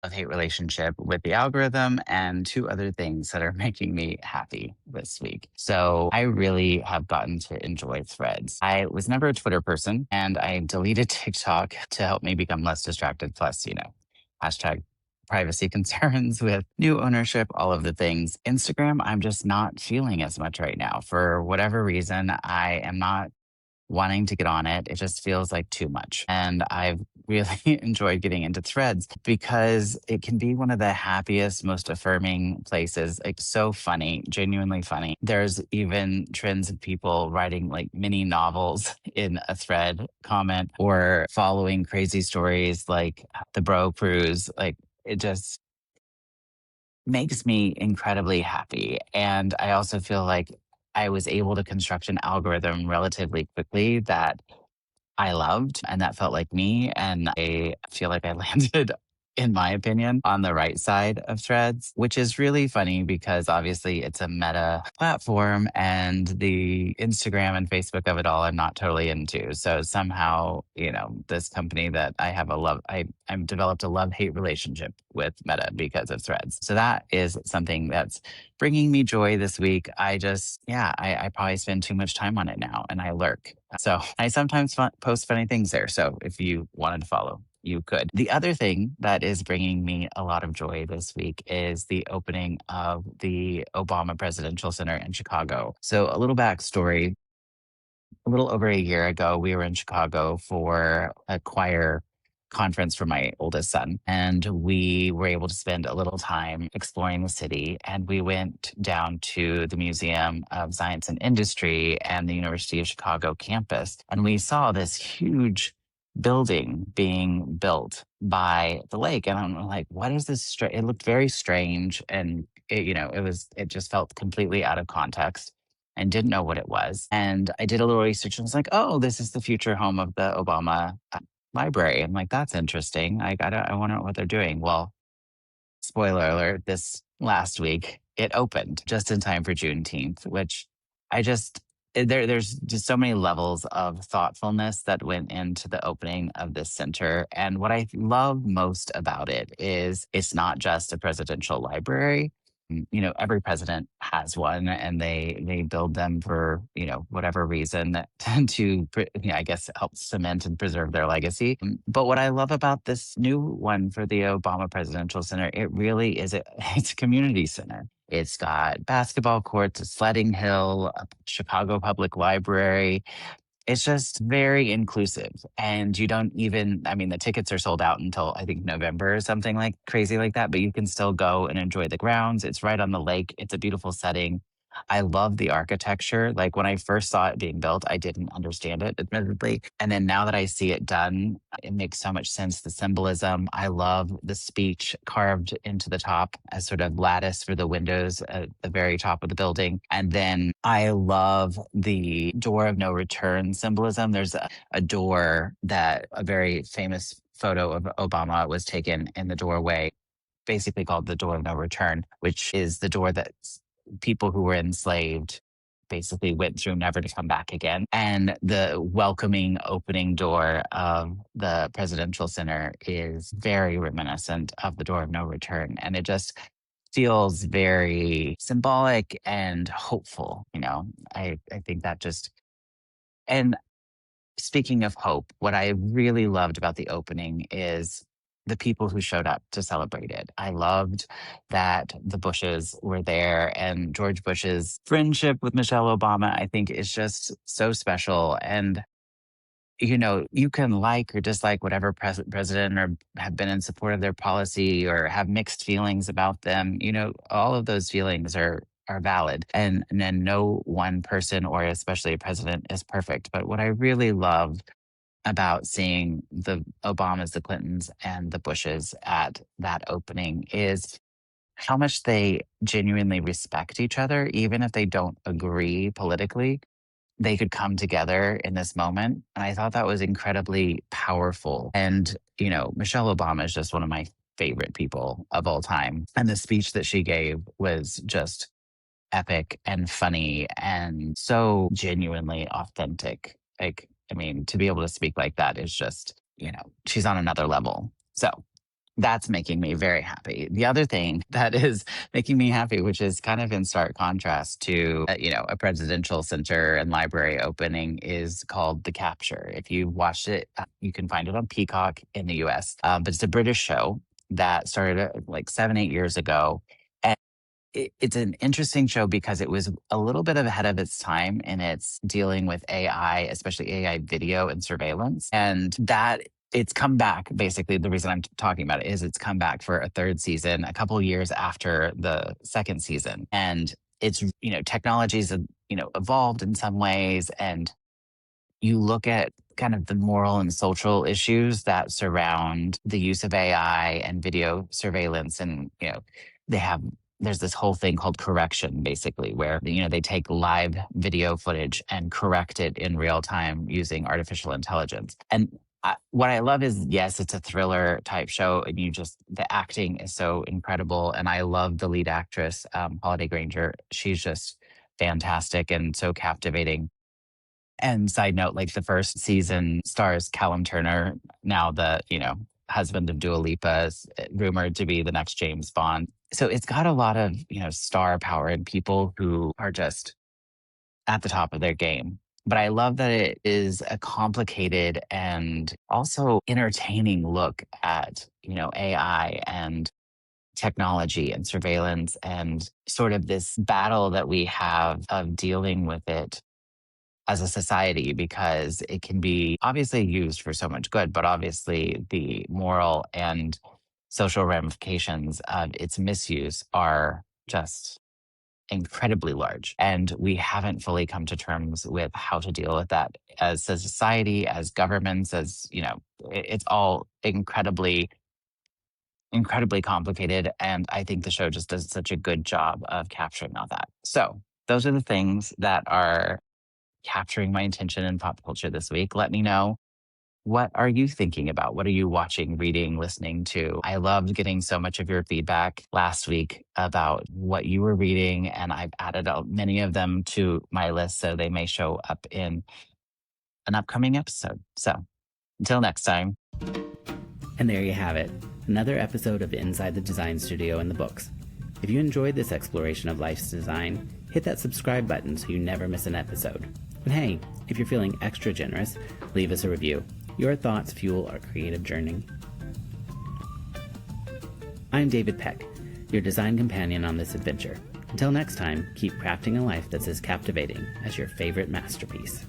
love-hate relationship with the algorithm and two other things that are making me happy this week. So I really have gotten to enjoy Threads. I was never a Twitter person and I deleted TikTok to help me become less distracted. Plus, hashtag privacy concerns with new ownership, all of the things. Instagram, I'm just not feeling as much right now. For whatever reason, I am not wanting to get on it. It just feels like too much. And I've really enjoyed getting into Threads because it can be one of the happiest, most affirming places. Like, so funny, genuinely funny. There's even trends of people writing like mini novels in a thread comment or following crazy stories like the bro cruise. Like, it just makes me incredibly happy. And I also feel like I was able to construct an algorithm relatively quickly that I loved and that felt like me. And I feel like I landed, in my opinion, on the right side of Threads, which is really funny because obviously it's a meta platform and the Instagram and Facebook of it all I'm not totally into. So somehow, this company that I have I've developed a love-hate relationship with Meta because of Threads. So that is something that's bringing me joy this week. I probably spend too much time on it now and I lurk. So I sometimes post funny things there. So if you wanted to follow, you could. The other thing that is bringing me a lot of joy this week is the opening of the Obama Presidential Center in Chicago. So a little backstory. A little over a year ago, we were in Chicago for a choir conference for my oldest son. And we were able to spend a little time exploring the city. And we went down to the Museum of Science and Industry and the University of Chicago campus. And we saw this huge building being built by the lake. And I'm like, what is this? It looked very strange. And it just felt completely out of context and didn't know what it was. And I did a little research and was like, oh, this is the future home of the Obama library. I'm like, that's interesting. I want to know what they're doing. Well, spoiler alert, this last week it opened just in time for Juneteenth, which I just there's just so many levels of thoughtfulness that went into the opening of this center. And what I love most about it is it's not just a presidential library. Every president has one and they build them for, whatever reason I guess help cement and preserve their legacy. But what I love about this new one for the Obama Presidential Center, it really is it's a community center. It's got basketball courts, a sledding hill, a Chicago Public Library. It's just very inclusive. And you don't even, I mean, the tickets are sold out until I think November or something like crazy like that, but you can still go and enjoy the grounds. It's right on the lake. It's a beautiful setting. I love the architecture. Like when I first saw it being built, I didn't understand it, admittedly. And then now that I see it done, it makes so much sense. The symbolism. I love the speech carved into the top as sort of lattice for the windows at the very top of the building. And then I love the door of no return symbolism. There's a door that a very famous photo of Obama was taken in the doorway, basically called the door of no return, which is the door that people who were enslaved basically went through never to come back again. And the welcoming opening door of the presidential center is very reminiscent of the door of no return. And it just feels very symbolic and hopeful. I think that just, and speaking of hope, what I really loved about the opening is the people who showed up to celebrate it. I loved that the Bushes were there and George Bush's friendship with Michelle Obama, I think is just so special. And, you can like or dislike whatever president or have been in support of their policy or have mixed feelings about them. All of those feelings are valid. And then no one person or especially a president is perfect. But what I really love about seeing the Obamas, the Clintons, and the Bushes at that opening is how much they genuinely respect each other, even if they don't agree politically. They could come together in this moment. And I thought that was incredibly powerful. And, Michelle Obama is just one of my favorite people of all time. And the speech that she gave was just epic and funny and so genuinely authentic. Like, I mean, to be able to speak like that is just, she's on another level. So That's making me very happy. The other thing that is making me happy, which is kind of in stark contrast to, a presidential center and library opening, is called The Capture. If you watched it, you can find it on Peacock in the US. But it's a British show that started like 7, 8 years ago. It's an interesting show because it was a little bit ahead of its time in its dealing with AI, especially AI video and surveillance. And that it's come back. Basically, the reason I'm talking about it is it's come back for a third season a couple years after the second season. And it's, technologies have, evolved in some ways. And you look at kind of the moral and social issues that surround the use of AI and video surveillance. And, they have, there's this whole thing called correction, basically, where, they take live video footage and correct it in real time using artificial intelligence. And what I love is, yes, it's a thriller type show, and the acting is so incredible. And I love the lead actress, Holiday Granger. She's just fantastic and so captivating. And side note, like the first season stars Callum Turner, now the, husband of Dua Lipa, is rumored to be the next James Bond. So it's got a lot of, star power and people who are just at the top of their game. But I love that it is a complicated and also entertaining look at, AI and technology and surveillance and sort of this battle that we have of dealing with it as a society, because it can be obviously used for so much good, but obviously the moral and social ramifications of its misuse are just incredibly large. And we haven't fully come to terms with how to deal with that as a society, as governments, it's all incredibly complicated. And I think the show just does such a good job of capturing all that. So those are the things that are capturing my attention in pop culture this week. Let me know, what are you thinking about? What are you watching, reading, listening to? I loved getting so much of your feedback last week about what you were reading, and I've added many of them to my list so they may show up in an upcoming episode. So until next time. And there you have it, another episode of Inside the Design Studio in the books. If you enjoyed this exploration of life's design, hit that subscribe button so you never miss an episode. And hey, if you're feeling extra generous, leave us a review. Your thoughts fuel our creative journey. I'm David Peck, your design companion on this adventure. Until next time, keep crafting a life that's as captivating as your favorite masterpiece.